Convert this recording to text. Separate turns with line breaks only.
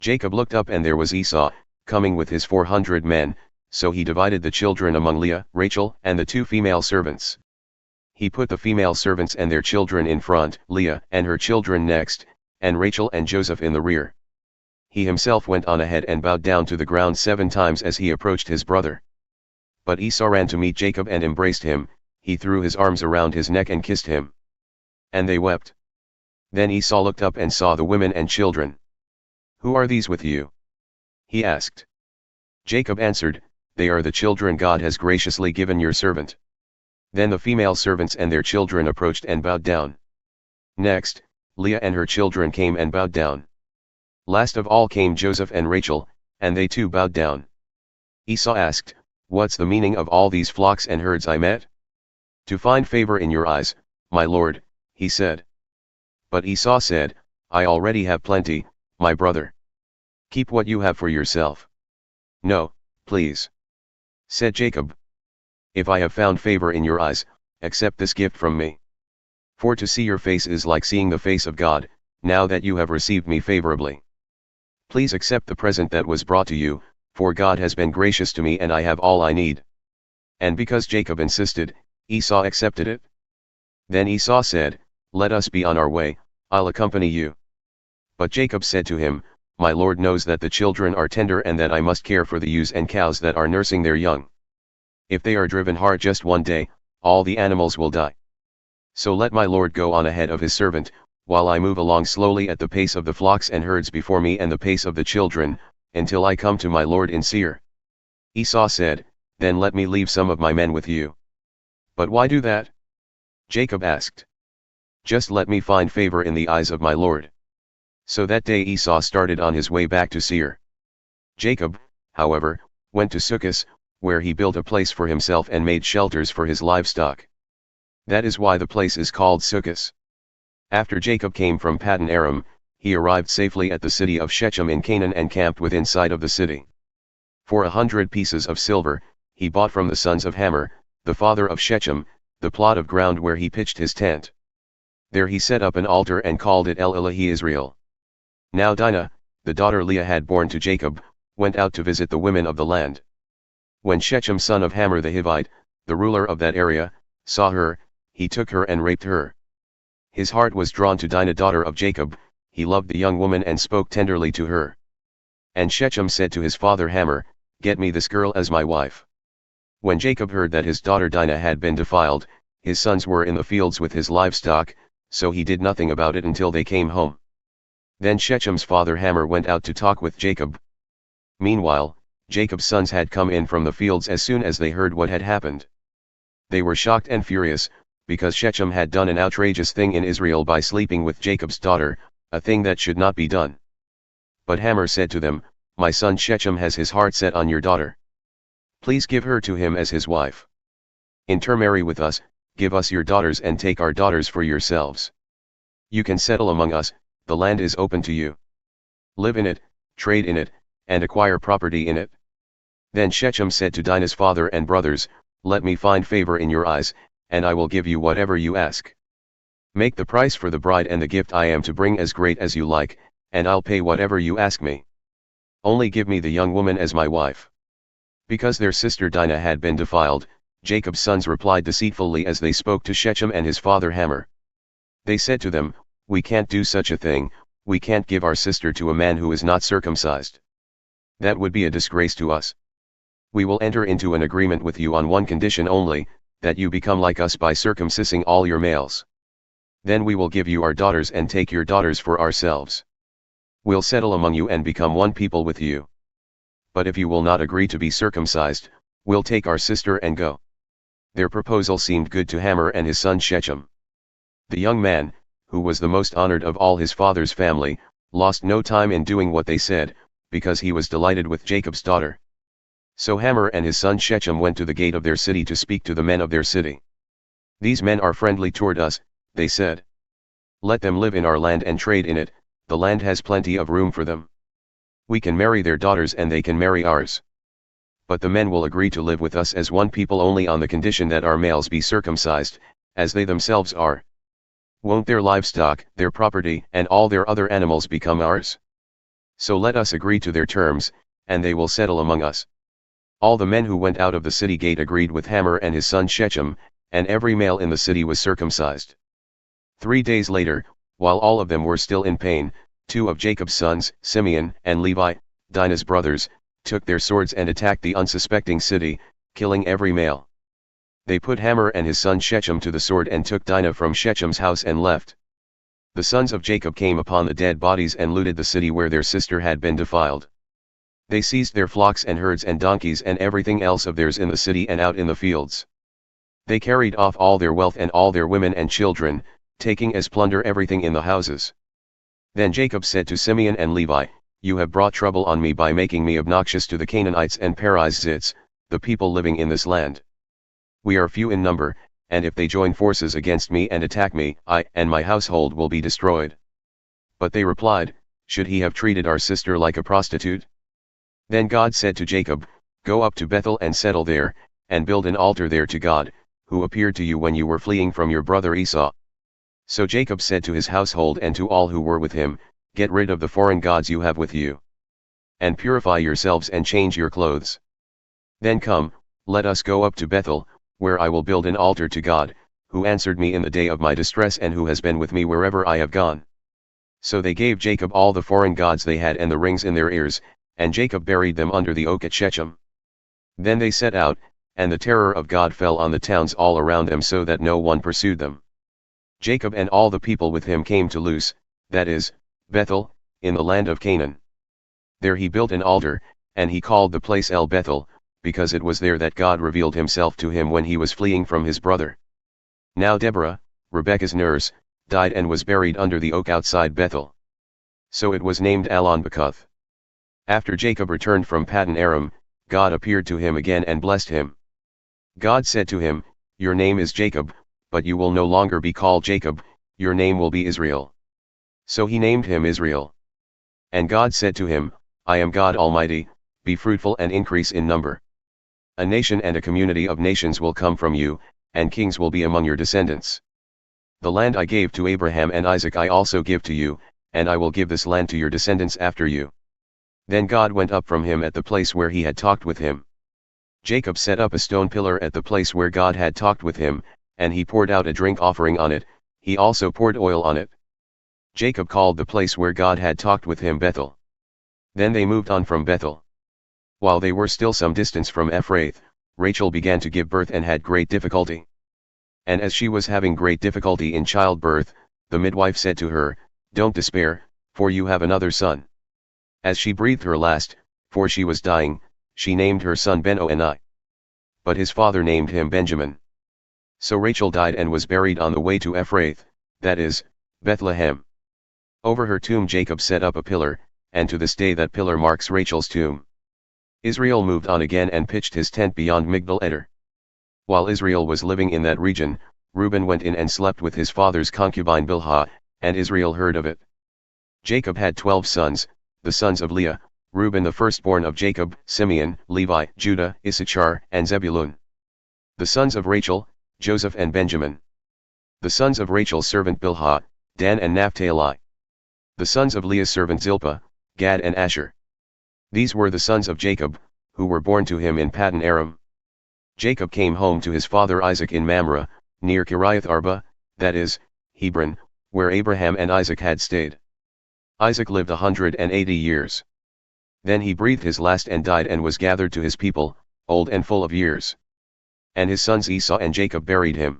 Jacob looked up and there was Esau, coming with his 400 men, so he divided the children among Leah, Rachel, and the 2 female servants. He put the female servants and their children in front, Leah and her children next, and Rachel and Joseph in the rear. He himself went on ahead and bowed down to the ground 7 times as he approached his brother. But Esau ran to meet Jacob and embraced him, he threw his arms around his neck and kissed him. And they wept. Then Esau looked up and saw the women and children. "Who are these with you?" he asked. Jacob answered, "They are the children God has graciously given your servant." Then the female servants and their children approached and bowed down. Next, Leah and her children came and bowed down. Last of all came Joseph and Rachel, and they too bowed down. Esau asked, "What's the meaning of all these flocks and herds I met?" "To find favor in your eyes, my lord," he said. But Esau said, "I already have plenty, my brother. Keep what you have for yourself." "No, please," said Jacob. "If I have found favor in your eyes, accept this gift from me. For to see your face is like seeing the face of God, now that you have received me favorably. Please accept the present that was brought to you, for God has been gracious to me and I have all I need." And because Jacob insisted, Esau accepted it. Then Esau said, "Let us be on our way, I'll accompany you." But Jacob said to him, "My Lord knows that the children are tender and that I must care for the ewes and cows that are nursing their young. If they are driven hard just one day, all the animals will die. So let my Lord go on ahead of his servant, while I move along slowly at the pace of the flocks and herds before me and the pace of the children, until I come to my Lord in Seir." Esau said, "Then let me leave some of my men with you." "But why do that?" Jacob asked. "Just let me find favor in the eyes of my Lord." So that day Esau started on his way back to Seir. Jacob, however, went to Sukkoth, where he built a place for himself and made shelters for his livestock. That is why the place is called Sukkoth. After Jacob came from Paddan Aram, he arrived safely at the city of Shechem in Canaan and camped within sight of the city. For 100 pieces of silver, he bought from the sons of Hamor, the father of Shechem, the plot of ground where he pitched his tent. There he set up an altar and called it Elohe Israel. Now Dinah, the daughter Leah had borne to Jacob, went out to visit the women of the land. When Shechem son of Hamor the Hivite, the ruler of that area, saw her, he took her and raped her. His heart was drawn to Dinah daughter of Jacob, he loved the young woman and spoke tenderly to her. And Shechem said to his father Hamor, "Get me this girl as my wife." When Jacob heard that his daughter Dinah had been defiled, his sons were in the fields with his livestock, so he did nothing about it until they came home. Then Shechem's father Hamor went out to talk with Jacob. Meanwhile, Jacob's sons had come in from the fields as soon as they heard what had happened. They were shocked and furious, because Shechem had done an outrageous thing in Israel by sleeping with Jacob's daughter, a thing that should not be done. But Hamor said to them, "My son Shechem has his heart set on your daughter. Please give her to him as his wife. Intermarry with us, give us your daughters and take our daughters for yourselves. You can settle among us, the land is open to you. Live in it, trade in it, and acquire property in it." Then Shechem said to Dinah's father and brothers, "Let me find favor in your eyes, and I will give you whatever you ask. Make the price for the bride and the gift I am to bring as great as you like, and I'll pay whatever you ask me. Only give me the young woman as my wife." Because their sister Dinah had been defiled, Jacob's sons replied deceitfully as they spoke to Shechem and his father Hamor. They said to them, "We can't do such a thing, we can't give our sister to a man who is not circumcised. That would be a disgrace to us. We will enter into an agreement with you on one condition only, that you become like us by circumcising all your males. Then we will give you our daughters and take your daughters for ourselves. We'll settle among you and become one people with you. But if you will not agree to be circumcised, we'll take our sister and go." Their proposal seemed good to Hamor and his son Shechem. The young man, who was the most honored of all his father's family, lost no time in doing what they said, because he was delighted with Jacob's daughter. So Hamor and his son Shechem went to the gate of their city to speak to the men of their city. "These men are friendly toward us," they said. "Let them live in our land and trade in it, the land has plenty of room for them. We can marry their daughters and they can marry ours. But the men will agree to live with us as one people only on the condition that our males be circumcised, as they themselves are. Won't their livestock, their property, and all their other animals become ours?" So let us agree to their terms, and they will settle among us. All the men who went out of the city gate agreed with Hamor and his son Shechem, and every male in the city was circumcised. 3 days later, while all of them were still in pain, 2 of Jacob's sons, Simeon and Levi, Dinah's brothers, took their swords and attacked the unsuspecting city, killing every male. They put Hamor and his son Shechem to the sword and took Dinah from Shechem's house and left. The sons of Jacob came upon the dead bodies and looted the city where their sister had been defiled. They seized their flocks and herds and donkeys and everything else of theirs in the city and out in the fields. They carried off all their wealth and all their women and children, taking as plunder everything in the houses. Then Jacob said to Simeon and Levi, "You have brought trouble on me by making me obnoxious to the Canaanites and Perizzites, the people living in this land. We are few in number, and if they join forces against me and attack me, I and my household will be destroyed." But they replied, "Should he have treated our sister like a prostitute?" Then God said to Jacob, "Go up to Bethel and settle there, and build an altar there to God, who appeared to you when you were fleeing from your brother Esau." So Jacob said to his household and to all who were with him, "Get rid of the foreign gods you have with you, and purify yourselves and change your clothes. Then come, let us go up to Bethel, where I will build an altar to God, who answered me in the day of my distress and who has been with me wherever I have gone." So they gave Jacob all the foreign gods they had and the rings in their ears, and Jacob buried them under the oak at Shechem. Then they set out, and the terror of God fell on the towns all around them so that no one pursued them. Jacob and all the people with him came to Luz, that is, Bethel, in the land of Canaan. There he built an altar, and he called the place El Bethel, because it was there that God revealed himself to him when he was fleeing from his brother. Now Deborah, Rebekah's nurse, died and was buried under the oak outside Bethel. So it was named Allon-Bacuth. After Jacob returned from Paddan Aram, God appeared to him again and blessed him. God said to him, "Your name is Jacob, but you will no longer be called Jacob, your name will be Israel." So he named him Israel. And God said to him, "I am God Almighty, be fruitful and increase in number. A nation and a community of nations will come from you, and kings will be among your descendants. The land I gave to Abraham and Isaac I also give to you, and I will give this land to your descendants after you." Then God went up from him at the place where he had talked with him. Jacob set up a stone pillar at the place where God had talked with him, and he poured out a drink offering on it, he also poured oil on it. Jacob called the place where God had talked with him Bethel. Then they moved on from Bethel. While they were still some distance from Ephrath, Rachel began to give birth and had great difficulty. And as she was having great difficulty in childbirth, the midwife said to her, "Don't despair, for you have another son." As she breathed her last, for she was dying, she named her son Ben-Oni. But his father named him Benjamin. So Rachel died and was buried on the way to Ephrath, that is, Bethlehem. Over her tomb Jacob set up a pillar, and to this day that pillar marks Rachel's tomb. Israel moved on again and pitched his tent beyond Migdal-eder. While Israel was living in that region, Reuben went in and slept with his father's concubine Bilhah, and Israel heard of it. Jacob had 12 sons, the sons of Leah, Reuben the firstborn of Jacob, Simeon, Levi, Judah, Issachar, and Zebulun. The sons of Rachel, Joseph and Benjamin. The sons of Rachel's servant Bilhah, Dan and Naphtali. The sons of Leah's servant Zilpah, Gad and Asher. These were the sons of Jacob, who were born to him in Paddan Aram. Jacob came home to his father Isaac in Mamre, near Kiriath Arba, that is, Hebron, where Abraham and Isaac had stayed. Isaac lived 180 years. Then he breathed his last and died and was gathered to his people, old and full of years. And his sons Esau and Jacob buried him.